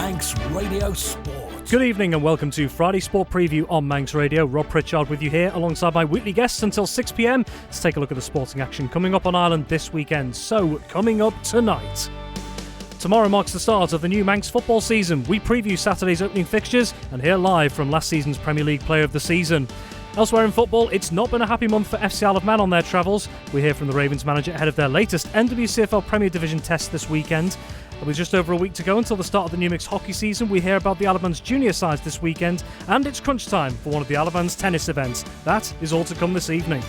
Manx Radio Sport. Good evening and welcome to Friday Sport Preview on Manx Radio. Rob Pritchard with you here alongside my weekly guests until 6pm. Let's take a look at the sporting action coming up on Ireland this weekend. So, coming up tonight. Tomorrow marks the start of the new Manx football season. We preview Saturday's opening fixtures and hear live from last season's Premier League Player of the Season. Elsewhere in football, it's not been a happy month for FC Isle of Man on their travels. We hear from the Ravens manager ahead of their latest NWCFL Premier Division test this weekend. With just over a week to go until the start of the new mixed hockey season, we hear about the Isle of Man's junior sides this weekend, and it's crunch time for one of the Isle of Man's tennis events. That is all to come this evening.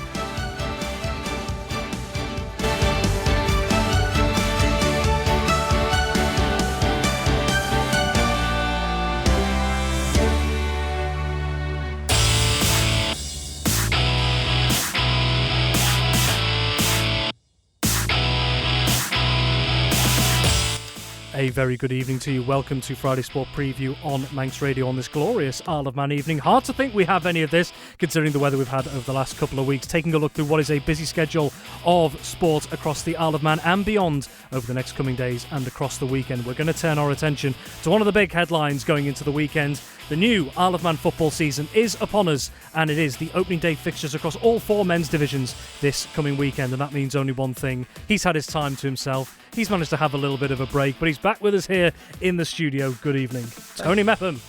A very good evening to you. Welcome to Friday Sport Preview on Manx Radio on this glorious Isle of Man evening. Hard to think we have any of this, considering the weather we've had over the last couple of weeks. Taking a look through what is a busy schedule of sport across the Isle of Man and beyond over the next coming days and across the weekend. We're going to turn our attention to one of the big headlines going into the weekend. The new Isle of Man football season is upon us, and it is the opening day fixtures across all four men's divisions this coming weekend, and that means only one thing. He's had his time to himself. He's managed to have a little bit of a break, but he's back with us here in the studio. Good evening, Tony Mepham.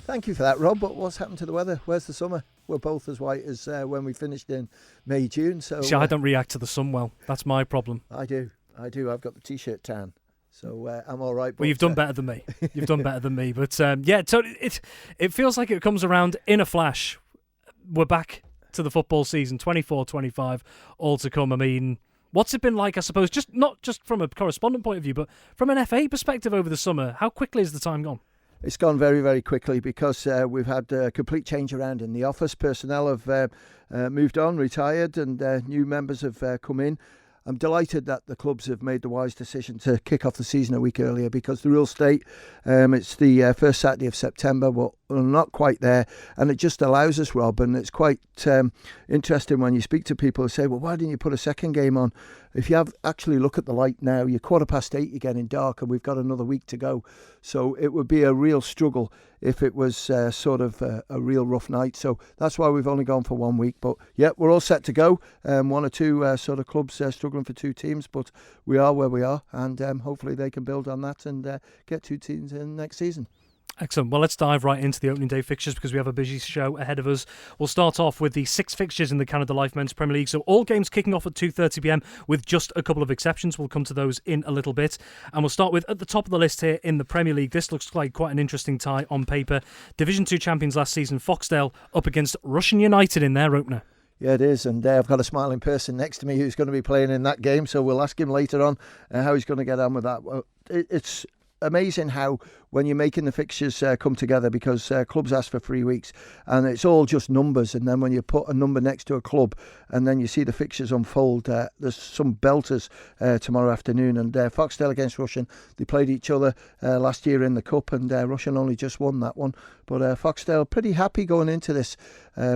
Thank you for that, Rob, but what's happened to the weather? Where's the summer? We're both as white as when we finished in May, June. So See, I don't react to the sun well. That's my problem. I do. I've got the T-shirt tan. So I'm all right. Well, you've done better than me. You've done better than me. But yeah, so it feels like it comes around in a flash. We're back to the football season, 24-25, all to come. I mean, what's it been like, I suppose, not just from a correspondent point of view, but from an FA perspective over the summer? How quickly has the time gone? It's gone very, very quickly because we've had a complete change around in the office. Personnel have moved on, retired, and new members have come in. I'm delighted that the clubs have made the wise decision to kick off the season a week earlier because the rules state it's the first Saturday of September. We're not quite there, and it just allows us, Rob, and it's quite interesting when you speak to people who say, well, why didn't you put a second game on? If you actually look at the light now, you're 8:15, you're getting dark, and we've got another week to go. So it would be a real struggle if it was sort of a real rough night. So that's why we've only gone for 1 week. But yeah, we're all set to go. One or two sort of clubs struggling for two teams, but we are where we are, and hopefully they can build on that and get two teams in next season. Excellent. Well, let's dive right into the opening day fixtures because we have a busy show ahead of us. We'll start off with the 6 fixtures in the Canada Life Men's Premier League. So all games kicking off at 2:30pm with just a couple of exceptions. We'll come to those in a little bit. And we'll start with, at the top of the list here in the Premier League, this looks like quite an interesting tie on paper. Division 2 champions last season, Foxdale, up against Russian United in their opener. Yeah, it is, and I've got a smiling person next to me who's going to be playing in that game, so we'll ask him later on how he's going to get on with that. Well, it's amazing how when you're making the fixtures come together, because clubs ask for 3 weeks and it's all just numbers, and then when you put a number next to a club and then you see the fixtures unfold, there's some belters tomorrow afternoon, and Foxdale against Russian, they played each other last year in the Cup, and Russian only just won that one, but Foxdale pretty happy going into this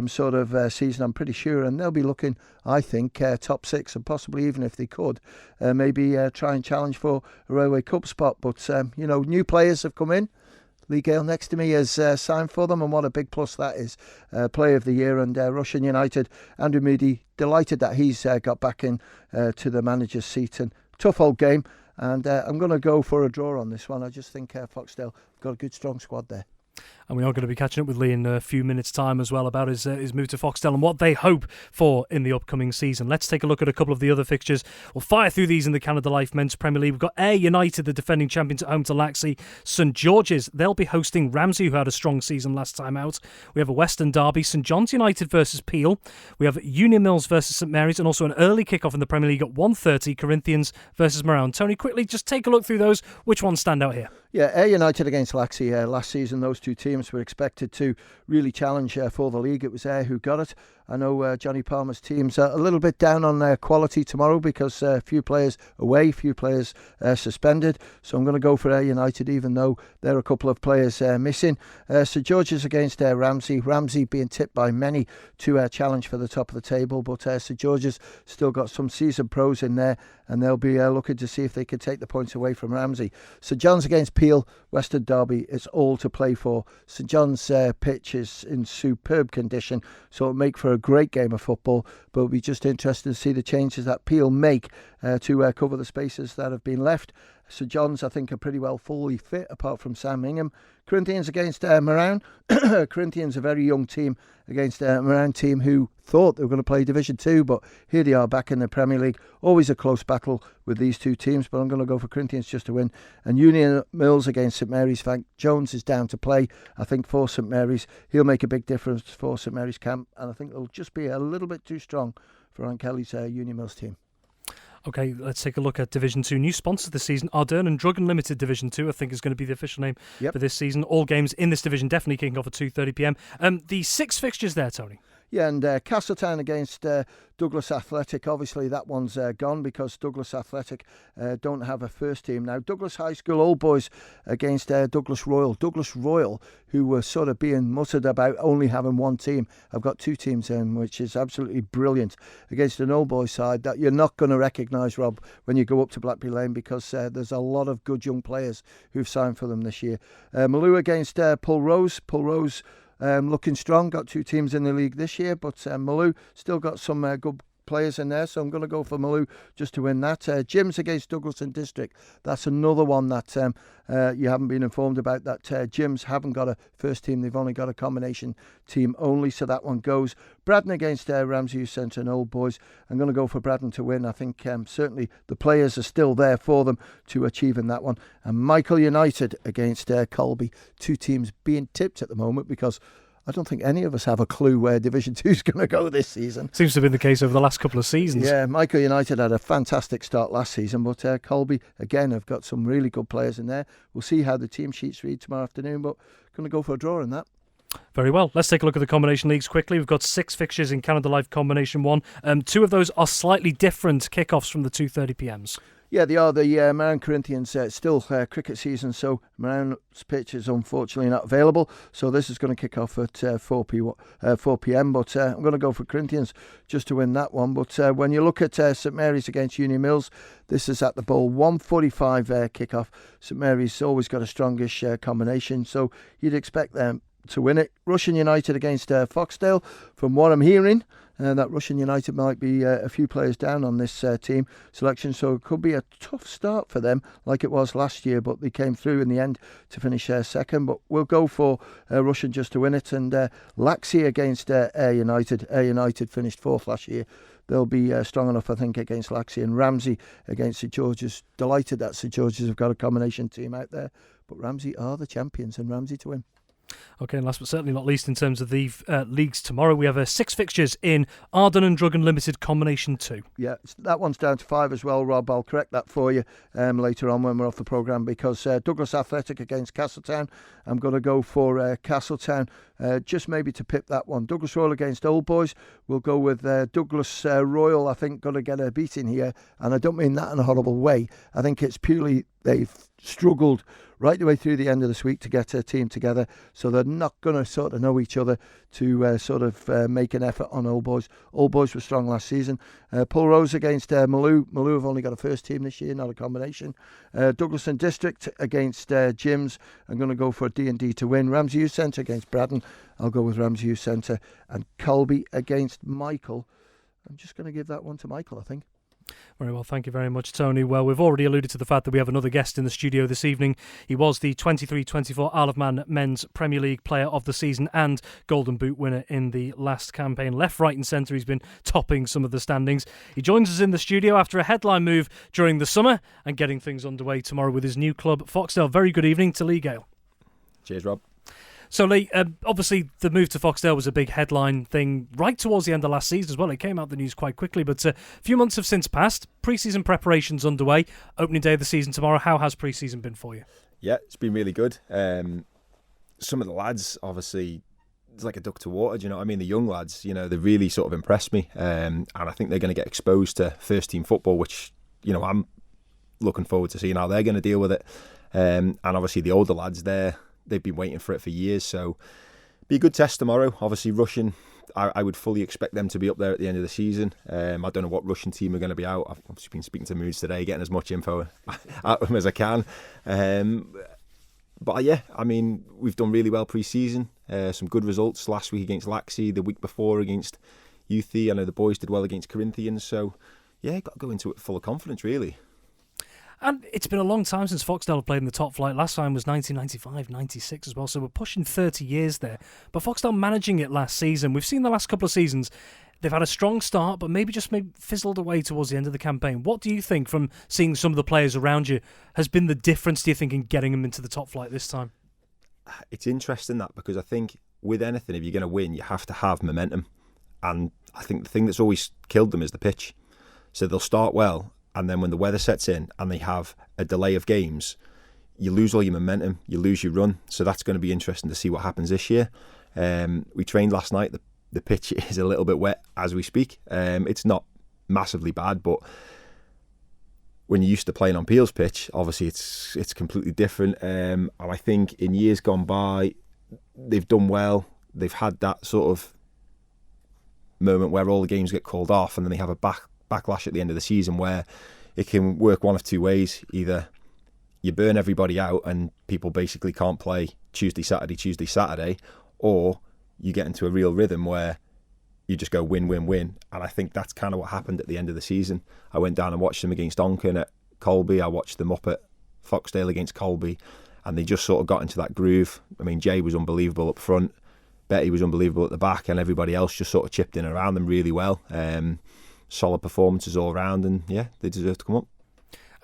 sort of season, I'm pretty sure, and they'll be looking, I think, top 6, and possibly even if they could maybe try and challenge for a Railway Cup spot. But new players have come in. Gale next to me has signed for them, and what a big plus that is. Player of the year, and Russian United, Andrew Moody, delighted that he's got back in to the manager's seat. And tough old game, and I'm going to go for a draw on this one. I just think Foxdale got a good strong squad there. And we are going to be catching up with Lee in a few minutes' time as well about his move to Foxdale and what they hope for in the upcoming season. Let's take a look at a couple of the other fixtures. We'll fire through these in the Canada Life Men's Premier League. We've got Ayr United, the defending champions, at home to Laxey. St George's, they'll be hosting Ramsey, who had a strong season last time out. We have a Western derby, St John's United versus Peel. We have Union Mills versus St Mary's, and also an early kick-off in the Premier League at 1:30, Corinthians versus Moran. Tony, quickly, just take a look through those. Which ones stand out here? Yeah, Ayr United against Laxey last season. Those two teams were expected to really challenge for the league. It was Ayr who got it. I know Johnny Palmer's team's a little bit down on their quality tomorrow because a few players away, few players suspended. So I'm going to go for Ayr United, even though there are a couple of players missing. St George's against Ramsey. Ramsey being tipped by many to challenge for the top of the table, but St George's still got some seasoned pros in there, and they'll be looking to see if they can take the points away from Ramsey. St John's against Peel, Western Derby. It's all to play for. St John's pitch is in superb condition, so it'll make for a great game of football, but it'll be just interesting to see the changes that Peel make to cover the spaces that have been left. St John's, I think, are pretty well fully fit, apart from Sam Ingham. Corinthians against Moran. Corinthians, a very young team, against a Moran team who thought they were going to play Division 2, but here they are back in the Premier League. Always a close battle with these two teams, but I'm going to go for Corinthians just to win. And Union Mills against St Mary's. Frank Jones is down to play, I think, for St Mary's. He'll make a big difference for St Mary's camp, and I think it'll just be a little bit too strong for Ryan Kelly's Union Mills team. Okay, let's take a look at Division 2. New sponsor this season, Ardern and Drug Unlimited Division 2, I think is going to be the official name for this season. All games in this division definitely kicking off at 2:30pm. The 6 fixtures there, Tony. Yeah, and Castletown against Douglas Athletic. Obviously, that one's gone because Douglas Athletic don't have a first team. Now, Douglas High School Old Boys against Douglas Royal. Douglas Royal, who were sort of being muttered about only having one team, have got 2 teams in, which is absolutely brilliant, against an Old Boys side that you're not going to recognise, Rob, when you go up to Blackberry Lane, because there's a lot of good young players who've signed for them this year. Maloo against Pulrose. Pulrose looking strong, got 2 teams in the league this year, but Maloo still got some good players in there, so I'm going to go for Maloo just to win that. Jims against Douglas and District. That's another one that you haven't been informed about, that Jims haven't got a first team, they've only got a combination team only, so that one goes. Braddon against Ramsey Youth Centre and Old Boys. I'm going to go for Braddon to win. I think certainly the players are still there for them to achieve in that one. And Michael United against Colby. 2 teams being tipped at the moment because I don't think any of us have a clue where Division 2 is going to go this season. Seems to have been the case over the last couple of seasons. Yeah, Michael United had a fantastic start last season, but Colby, again, have got some really good players in there. We'll see how the team sheets read tomorrow afternoon, but going to go for a draw in that. Very well. Let's take a look at the combination leagues quickly. We've got 6 fixtures in Canada Life Combination 1. 2 of those are slightly different kickoffs from the 2:30pms. Yeah, they are. The Moran Corinthians, still cricket season, so Moran's pitch is unfortunately not available. So this is going to kick off at 4 p.m. But I'm going to go for Corinthians just to win that one. But when you look at St Mary's against Union Mills, this is at the Bowl, 1:45 kick-off. St Mary's always got a strongish combination, so you'd expect them to win it. Russian United against Foxdale. From what I'm hearing, that Russian United might be a few players down on this team selection, so it could be a tough start for them like it was last year, but they came through in the end to finish second. But we'll go for Russian just to win it. And Laxey against Ayr United. Ayr United finished 4th last year. They'll be strong enough, I think, against Laxey. And Ramsey against St George's. Delighted that St George's have got a combination team out there, but Ramsey are the champions, and Ramsey to win. Okay, and last but certainly not least, in terms of the leagues tomorrow, we have 6 fixtures in Ardern and Drug Unlimited Combination 2. Yeah, that one's down to 5 as well, Rob. I'll correct that for you later on when we're off the programme, because Douglas Athletic against Castletown. I'm going to go for Castletown, just maybe to pip that one. Douglas Royal against Old Boys. We'll go with Douglas Royal, I think, going to get a beating here, and I don't mean that in a horrible way. I think it's purely they've struggled right the way through the end of this week to get a team together, so they're not going to sort of know each other to make an effort on Old Boys. Old Boys were strong last season. Pulrose against Maloo. Maloo have only got a first team this year, not a combination. Douglas and District against Jims. I'm going to go for D&D to win. Ramsey Youth Centre against Braddon. I'll go with Ramsey Youth Centre. And Colby against Michael. I'm just going to give that one to Michael, I think. Very well, thank you very much, Tony. Well, we've already alluded to the fact that we have another guest in the studio this evening. He was the 23-24 Isle of Man Men's Premier League Player of the Season and Golden Boot winner in the last campaign. Left, right and centre, he's been topping some of the standings. He joins us in the studio after a headline move during the summer and getting things underway tomorrow with his new club, Foxdale. Very good evening to Lee Gale. Cheers, Rob. So, Lee, obviously the move to Foxdale was a big headline thing right towards the end of last season as well. It came out the news quite quickly, but a few months have since passed. Pre-season preparations underway. Opening day of the season tomorrow. How has pre-season been for you? Yeah, it's been really good. Some of the lads, obviously, it's like a duck to water. Do you know what I mean? The young lads, you know, they really sort of impressed me, and I think they're going to get exposed to first team football, which, you know, I'm looking forward to seeing how they're going to deal with it. And obviously the older lads, they've been waiting for it for years, so be a good test tomorrow. Obviously Russian, I would fully expect them to be up there at the end of the season. I don't know what Russian team are going to be out. I've obviously been speaking to Moods today, getting as much info out of them as I can. But yeah, I mean, we've done really well pre-season. Some good results last week against Laxey, the week before against Youthy. I know the boys did well against Corinthians. So yeah, got to go into it full of confidence, really. And it's been a long time since Foxdale have played in the top flight. Last time was 1995, 96 as well, so we're pushing 30 years there. But Foxdale managing it last season. We've seen the last couple of seasons, they've had a strong start, but maybe fizzled away towards the end of the campaign. What do you think, from seeing some of the players around you, has been the difference, do you think, in getting them into the top flight this time? It's interesting that, because I think with anything, if you're going to win, you have to have momentum. And I think the thing that's always killed them is the pitch. So they'll start well, and then when the weather sets in and they have a delay of games, you lose all your momentum, you lose your run. So that's going to be interesting to see what happens this year. We trained last night. The pitch is a little bit wet as we speak. It's not massively bad, but when you're used to playing on Peel's pitch, obviously it's completely different. And I think in years gone by, they've done well. They've had that sort of moment where all the games get called off, and then they have a backlash at the end of the season where it can work one of two ways. Either you burn everybody out and people basically can't play Tuesday, Saturday, or you get into a real rhythm where you just go win, win, win. And I think that's kind of what happened at the end of the season. I went down and watched them against Donkin at Colby. I watched them up at Foxdale against Colby, and they just sort of got into that groove. I mean, Jay was unbelievable up front, Betty was unbelievable at the back, and everybody else just sort of chipped in around them really well. Solid performances all around, and yeah, they deserve to come up.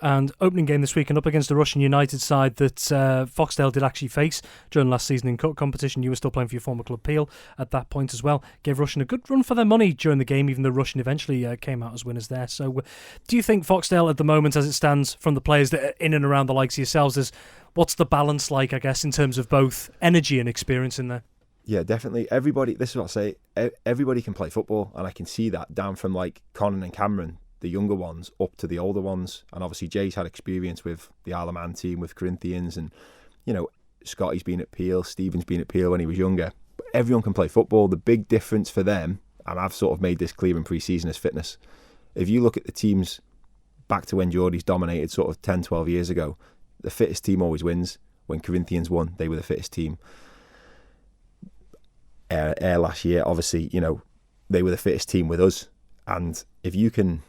And opening game this weekend up against the Russian United side that Foxdale did actually face during last season in cup competition. You were still playing for your former club Peel at that point as well. Gave Russian a good run for their money during the game, even though Russian eventually came out as winners there. So do you think Foxdale at the moment, as it stands, from the players that are in and around the likes of yourselves, what's the balance like, I guess, in terms of both energy and experience in there? Yeah, definitely. Everybody, this is what I say, everybody can play football, and I can see that down from like Conan and Cameron, the younger ones, up to the older ones. And obviously Jay's had experience with the Isle of Man team, with Corinthians, and, you know, Scotty's been at Peel, Stephen's been at Peel when he was younger. But everyone can play football. The big difference for them, and I've sort of made this clear in pre-season, is fitness. If you look at the teams back to when Geordie's dominated sort of 10, 12 years ago, the fittest team always wins. When Corinthians won, they were the fittest team. Air last year, obviously, you know, they were the fittest team with us. And if you can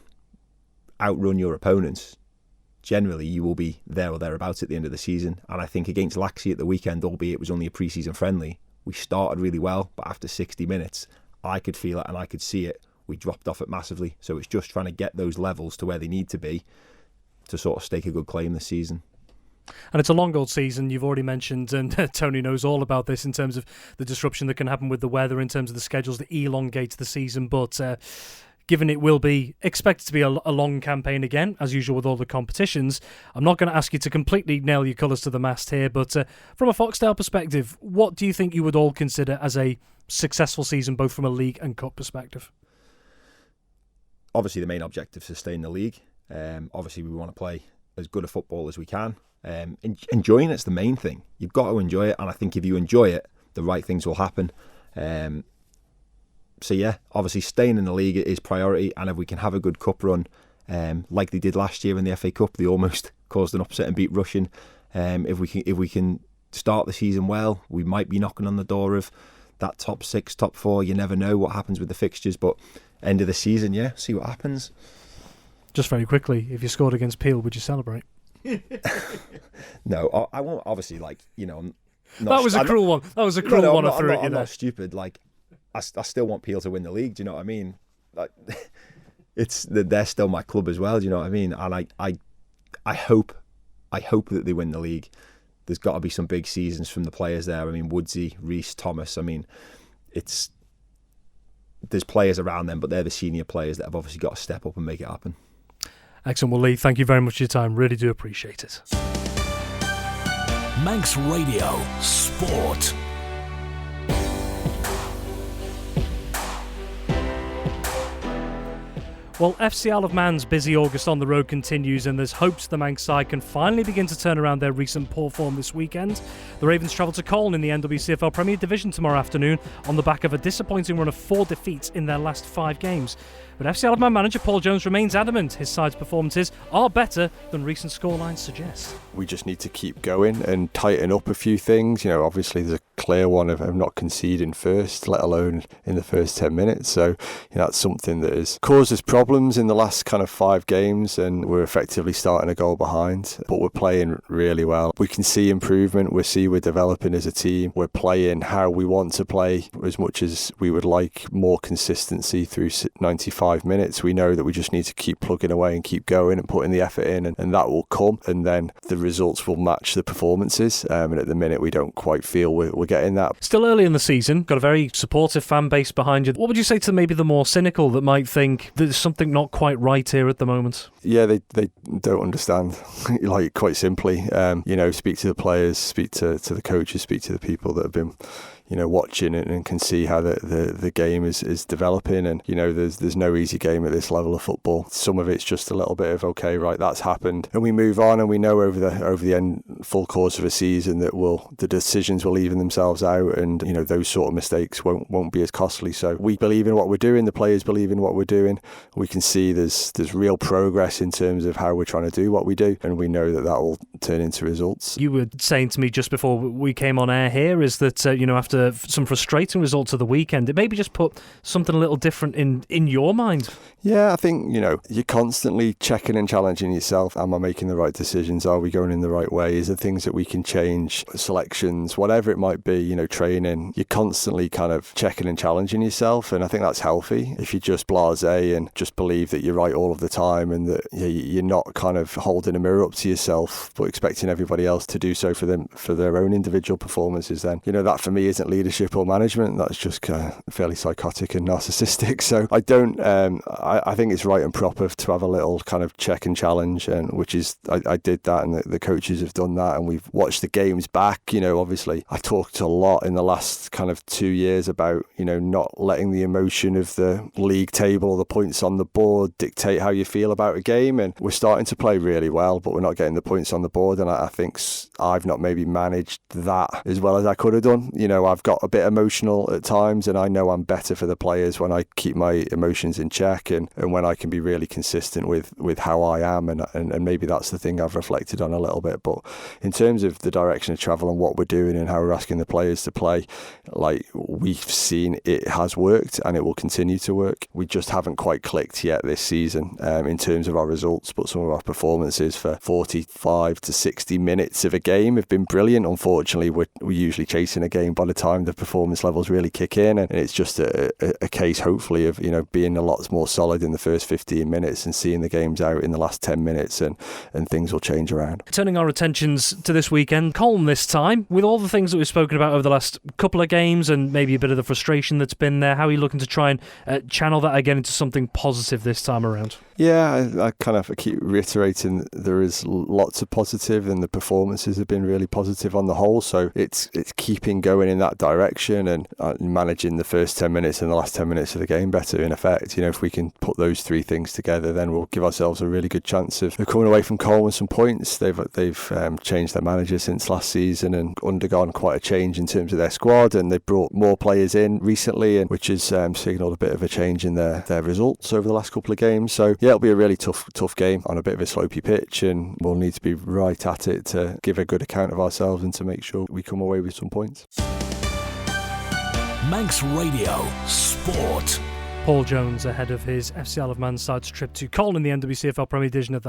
outrun your opponents, generally you will be there or thereabouts at the end of the season. And I think against Laxey at the weekend, albeit it was only a pre-season friendly, we started really well, but after 60 minutes, I could feel it and I could see it. We dropped off it massively. So it's just trying to get those levels to where they need to be to sort of stake a good claim this season. And it's a long old season, you've already mentioned, and Tony knows all about this in terms of the disruption that can happen with the weather, in terms of the schedules that elongate the season. But given it will be expected to be a long campaign again, as usual with all the competitions, I'm not going to ask you to completely nail your colours to the mast here, but from a Foxdale perspective, what do you think you would all consider as a successful season, both from a league and cup perspective? Obviously the main objective is to stay in the league. Obviously we want to play as good a football as we can. Enjoying it's the main thing. You've got to enjoy it, and I think if you enjoy it, the right things will happen. So yeah, obviously staying in the league is priority, and if we can have a good cup run, like they did last year in the FA Cup, they almost caused an upset and beat Russian. If we can start the season well, we might be knocking on the door of that top 6, top 4. You never know what happens with the fixtures, but end of the season, yeah, see what happens. Just very quickly, if you scored against Peel, would you celebrate? No, I won't. Obviously, like, you know, that was a cruel one. That was a cruel one. I'm not stupid. Like, I still want Peel to win the league. Do you know what I mean? Like, they're still my club as well. Do you know what I mean? And I hope that they win the league. There's got to be some big seasons from the players there. I mean, Woodsy, Reese, Thomas. I mean, there's players around them, but they're the senior players that have obviously got to step up and make it happen. Excellent. Well, Lee, thank you very much for your time. Really do appreciate it. Manx Radio Sport. Well, FC Isle of Man's busy August on the road continues, and there's hopes the Manx side can finally begin to turn around their recent poor form this weekend. The Ravens travel to Colne in the NWCFL Premier Division tomorrow afternoon on the back of a disappointing run of 4 defeats in their last 5 games. But FC Isle of Man manager Paul Jones remains adamant his side's performances are better than recent scorelines suggest. We just need to keep going and tighten up a few things. Obviously there's a clear one of not conceding first, let alone in the first 10 minutes. So that's something that has caused us problems in the last kind of 5 games, and we're effectively starting a goal behind. But we're playing really well. We can see improvement. We're developing as a team. We're playing how we want to play as much as we would like more consistency through 95 minutes. We know that we just need to keep plugging away and keep going and putting the effort in, and that will come, and then the results will match the performances. And at the minute we don't quite feel we're getting that. Still early in the season, got a very supportive fan base behind you. What would you say to maybe the more cynical that might think there's something not quite right here at the moment? Yeah, they don't understand. Like, quite simply, speak to the players, speak to the coaches, speak to the people that have been watching it and can see how the game is developing. And there's no easy game at this level of football. Some of it's just a little bit of, okay, right, that's happened, and we move on, and we know over the end full course of a season that the decisions will even themselves out, and those sort of mistakes won't be as costly. So we believe in what we're doing, the players believe in what we're doing. We can see there's real progress in terms of how we're trying to do what we do, and we know that will turn into results. You were saying to me just before we came on air here is that after some frustrating results of the weekend, it maybe just put something a little different in your mind. Yeah, I think you're constantly checking and challenging yourself. Am I making the right decisions? Are we going in the right way? Is there things that we can change? Selections, whatever it might be, training. You're constantly kind of checking and challenging yourself, and I think that's healthy. If you're just blasé and just believe that you're right all of the time, and that you're not kind of holding a mirror up to yourself but expecting everybody else to do so for their own individual performances, then that for me isn't leadership or management. That's just fairly psychotic and narcissistic. So I think it's right and proper to have a little kind of check and challenge, and which is I did that, and the coaches have done that, and we've watched the games back. Obviously I talked a lot in the last kind of 2 years about not letting the emotion of the league table or the points on the board dictate how you feel about a game, and we're starting to play really well, but we're not getting the points on the board, and I think I've not maybe managed that as well as I could have done. I've got a bit emotional at times, and I know I'm better for the players when I keep my emotions in check, and when I can be really consistent with how I am, and maybe that's the thing I've reflected on a little bit. But in terms of the direction of travel and what we're doing and how we're asking the players to play, like, we've seen it has worked and it will continue to work. We just haven't quite clicked yet this season in terms of our results, but some of our performances for 45 to 60 minutes of a game have been brilliant. Unfortunately, we're usually chasing a game by the time the performance levels really kick in, and it's just a case hopefully of being a lot more solid in the first 15 minutes and seeing the games out in the last 10 minutes, and things will change around. Turning our attentions to this weekend, Colne this time, with all the things that we've spoken about over the last couple of games and maybe a bit of the frustration that's been there, how are you looking to try and channel that again into something positive this time around? Yeah, I keep reiterating there is lots of positive, and the performances have been really positive on the whole, so it's keeping going in that direction, and managing the first 10 minutes and the last 10 minutes of the game better, in effect. If we can put those 3 things together, then we'll give ourselves a really good chance of coming away from Colne with some points. They've changed their manager since last season and undergone quite a change in terms of their squad, and they've brought more players in recently, and which has signalled a bit of a change in their results over the last couple of games. So yeah, it'll be a really tough game on a bit of a slopey pitch, and we'll need to be right at it to give a good account of ourselves and to make sure we come away with some points. Manx Radio Sport. Paul Jones ahead of his FC Isle of Man side's trip to Colne in the NWCFL Premier Division at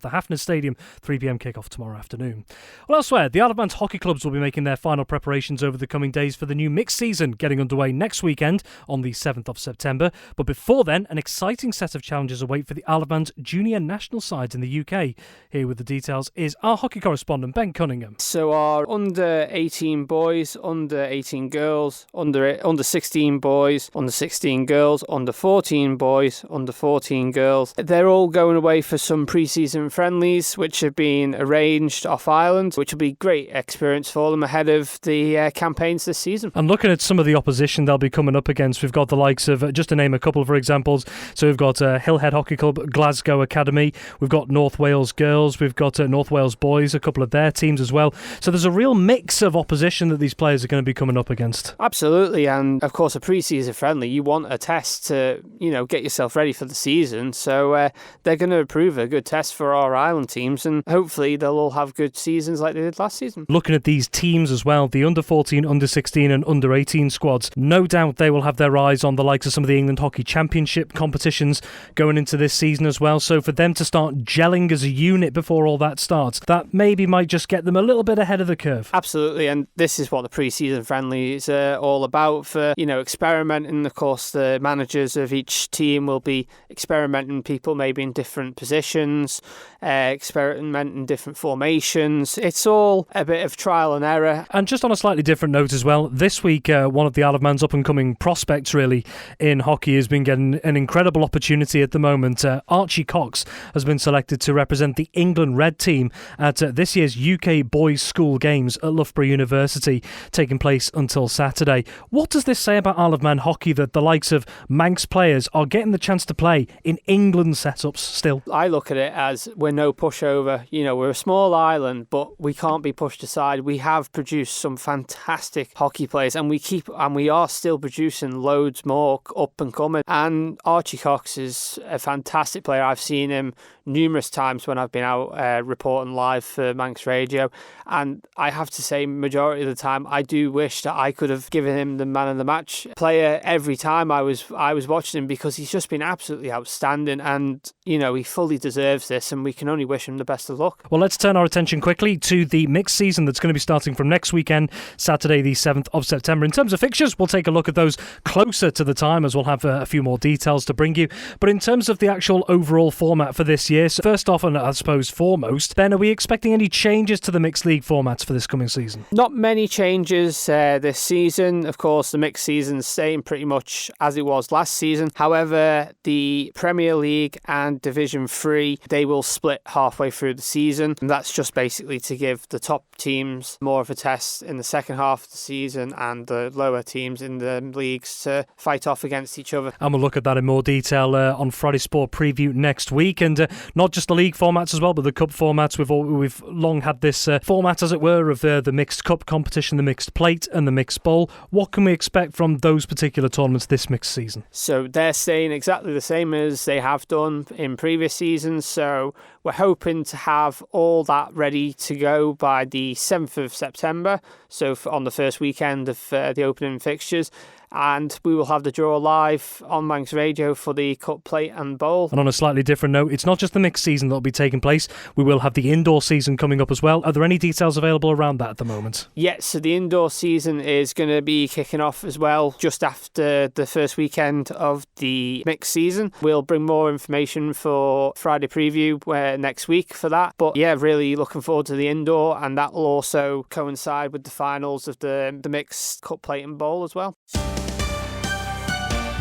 the Hafner Stadium. 3pm kickoff tomorrow afternoon. Well, elsewhere, the Isle of Man's hockey clubs will be making their final preparations over the coming days for the new mixed season, getting underway next weekend on the 7th of September. But before then, an exciting set of challenges await for the Isle of Man's junior national sides in the UK. Here with the details is our hockey correspondent, Ben Cunningham. So our under 18 boys, under 18 girls, under 16 boys, under 16 girls, girls, under 14 boys, under 14 girls. They're all going away for some pre-season friendlies, which have been arranged off island, which will be great experience for them ahead of the campaigns this season. And looking at some of the opposition they'll be coming up against, we've got the likes of, just to name a couple for examples, so we've got Hillhead Hockey Club, Glasgow Academy, we've got North Wales Girls, we've got North Wales Boys, a couple of their teams as well. So there's a real mix of opposition that these players are going to be coming up against. Absolutely, and of course a pre-season friendly, you want a test to, get yourself ready for the season, so they're going to prove a good test for our island teams, and hopefully they'll all have good seasons like they did last season. Looking at these teams as well, the under 14, under 16 and under 18 squads, no doubt they will have their eyes on the likes of some of the England Hockey Championship competitions going into this season as well, so for them to start gelling as a unit before all that starts, that maybe might just get them a little bit ahead of the curve. Absolutely, and this is what the pre-season friendly is all about, for experimenting. Of course, the managers of each team will be experimenting people maybe in different positions, experimenting different formations. It's all a bit of trial and error. And just on a slightly different note as well, this week one of the Isle of Man's up and coming prospects really in hockey has been getting an incredible opportunity at the moment. Archie Cox has been selected to represent the England Red team at this year's UK Boys School Games at Loughborough University, taking place until Saturday. What does this say about Isle of Man hockey, that the likes of Manx players are getting the chance to play in England setups still? I look at it as we're no pushover. We're a small island, but we can't be pushed aside. We have produced some fantastic hockey players, and we are still producing loads more up and coming. And Archie Cox is a fantastic player. I've seen him numerous times when I've been out reporting live for Manx Radio, and I have to say, majority of the time, I do wish that I could have given him the man of the match player every time I was watching him, because he's just been absolutely outstanding, and he fully deserves this, and we can only wish him the best of luck. Well, let's turn our attention quickly to the mixed season that's going to be starting from next weekend, Saturday the 7th of September. In terms of fixtures, we'll take a look at those closer to the time, as we'll have a few more details to bring you. But in terms of the actual overall format for this year, so first off, and I suppose foremost, Ben, are we expecting any changes to the mixed league formats for this coming season? Not many changes this season. Of course, the mixed season's staying pretty much as it was last season. However, the Premier League and Division 3, they will split halfway through the season, and that's just basically to give the top teams more of a test in the second half of the season, and the lower teams in the leagues to fight off against each other. And we'll look at that in more detail on Friday Sport Preview next week, and not just the league formats as well, but the cup formats. We've long had this format, as it were, of the mixed cup competition, the mixed plate and the mixed bowl. What can we expect from those particular tournaments this mixed season? So they're staying exactly the same as they have done in previous seasons, so we're hoping to have all that ready to go by the 7th of September, so on the first weekend of the opening fixtures. And we will have the draw live on Manx Radio for the cup, plate and bowl. And on a slightly different note, it's not just the mixed season that will be taking place. We will have the indoor season coming up as well. Are there any details available around that at the moment? Yes, so the indoor season is going to be kicking off as well just after the first weekend of the mixed season. We'll bring more information for Friday Preview next week for that. But yeah, really looking forward to the indoor, and that will also coincide with the finals of the mixed cup, plate and bowl as well.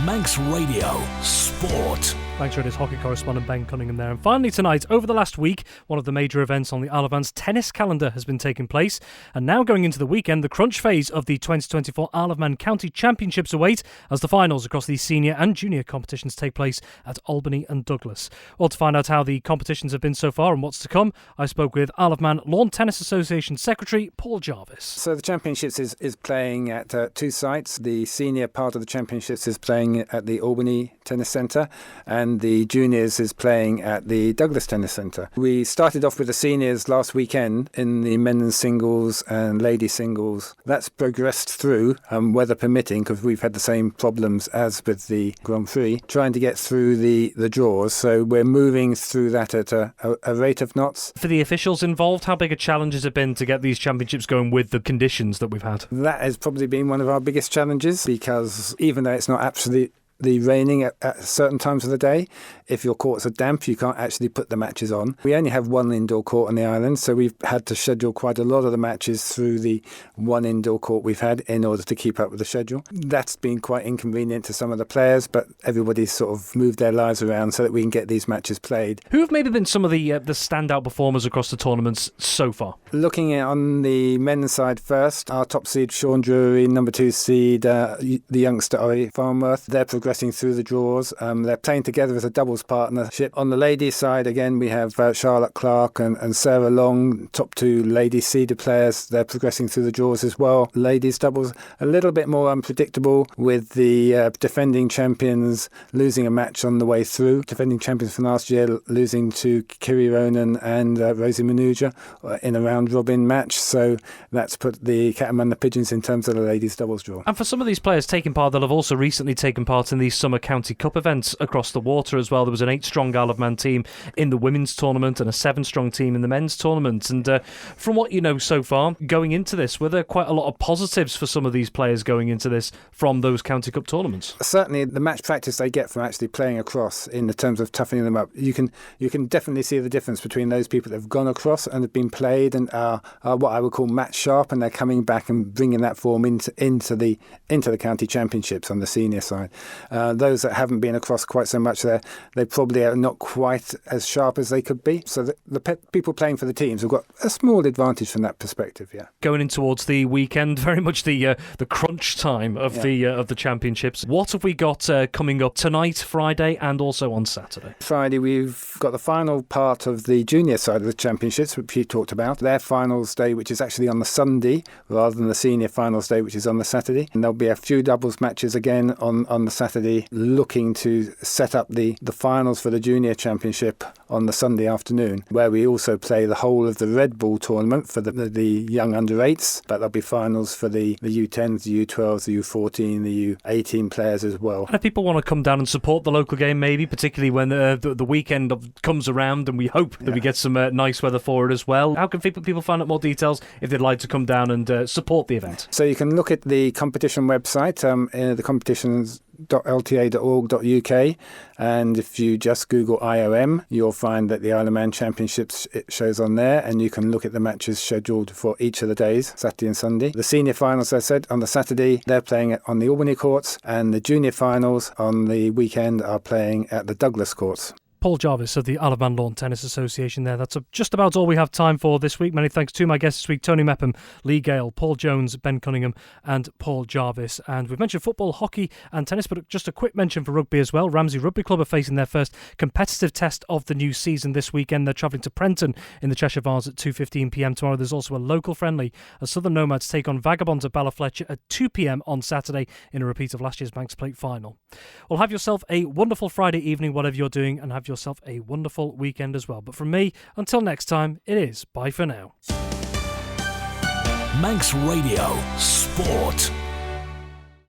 Manx Radio Sport. Manx Radio's hockey correspondent Ben Cunningham there. And finally tonight, over the last week, one of the major events on the Isle of Man's tennis calendar has been taking place. And now going into the weekend, the crunch phase of the 2024 Isle of Man County Championships await as the finals across the senior and junior competitions take place at Albany and Douglas. Well, to find out how the competitions have been so far and what's to come, I spoke with Isle of Man Lawn Tennis Association Secretary Paul Jarvis. So the Championships is playing at two sites. The senior part of the Championships is playing at the Albany Tennis Centre, and the juniors is playing at the Douglas Tennis Centre. We started off with the seniors last weekend in the men's singles and ladies singles. That's progressed through, weather permitting, because we've had the same problems as with the Grand Prix, trying to get through the draws. So we're moving through that at a rate of knots. For the officials involved, how big a challenge has it been to get these championships going with the conditions that we've had? That has probably been one of our biggest challenges, because even though it's not the raining at certain times of the day. If your courts are damp, you can't actually put the matches on. We only have one indoor court on the island, so we've had to schedule quite a lot of the matches through the one indoor court we've had in order to keep up with the schedule. That's been quite inconvenient to some of the players, but everybody's sort of moved their lives around so that we can get these matches played. Who have maybe been some of the standout performers across the tournaments so far? Looking at on the men's side first, our top seed Sean Drury, number 2 seed the youngster Ori Farnworth, they're progressing through the draws. They're playing together as a doubles partnership. On the ladies side, again, we have Charlotte Clark and Sarah Long, top 2 ladies seeded players. They're progressing through the draws as well. Ladies doubles, a little bit more unpredictable, with the defending champions losing a match on the way through. Defending champions from last year losing to Kiri Ronan and Rosie Manuja in a round-robin match. So that's put the cat among the pigeons in terms of the ladies doubles draw. And for some of these players taking part, they'll have also recently taken part in these Summer County Cup events across the water as well. There was an 8-strong Isle of Man team in the women's tournament and a 7-strong team in the men's tournament. And from what you know so far, going into this, were there quite a lot of positives for some of these players going into this from those County Cup tournaments? Certainly the match practice they get from actually playing across in the terms of toughening them up, you can definitely see the difference between those people that have gone across and have been played and are what I would call match sharp, and they're coming back and bringing that form into the county championships on the senior side. Those that haven't been across quite so much, they probably are not quite as sharp as they could be. So the people playing for the teams have got a small advantage from that perspective. Yeah. Going in towards the weekend, very much the crunch time of the championships. What have we got coming up tonight, Friday, and also on Saturday? Friday, we've got the final part of the junior side of the championships, which you talked about. Their finals day, which is actually on the Sunday, rather than the senior finals day, which is on the Saturday. And there'll be a few doubles matches again on the Saturday, looking to set up the finals for the junior championship on the Sunday afternoon, where we also play the whole of the Red Bull tournament for the young under-8s, but there'll be finals for the U10s, the U12s, the U14, the U18 players as well. And if people want to come down and support the local game, maybe, particularly when the weekend comes around, and we hope that we get some nice weather for it as well, how can people find out more details if they'd like to come down and support the event? So you can look at the competition website, the competitions.lta.org.uk, and if you just Google IOM, you'll find that the Isle of Man Championships, it shows on there, and you can look at the matches scheduled for each of the days, Saturday and Sunday. The senior finals, as I said, on the Saturday, they're playing on the Albany courts, and the junior finals on the weekend are playing at the Douglas courts. Paul Jarvis of the Isle of Man Lawn Tennis Association there. That's just about all we have time for this week. Many thanks to my guests this week, Tony Mepham, Lee Gale, Paul Jones, Ben Cunningham and Paul Jarvis. And we've mentioned football, hockey and tennis, but just a quick mention for rugby as well. Ramsey Rugby Club are facing their first competitive test of the new season this weekend. They're travelling to Prenton in the Cheshire Vars at 2:15pm tomorrow. There's also a local friendly as Southern Nomads take on Vagabonds at Ballafletcher at 2pm on Saturday in a repeat of last year's Manx Plate final. Well, have yourself a wonderful Friday evening, whatever you're doing, and have yourself a wonderful weekend as well. But from me, until next time, it is bye for now. Manx Radio Sport.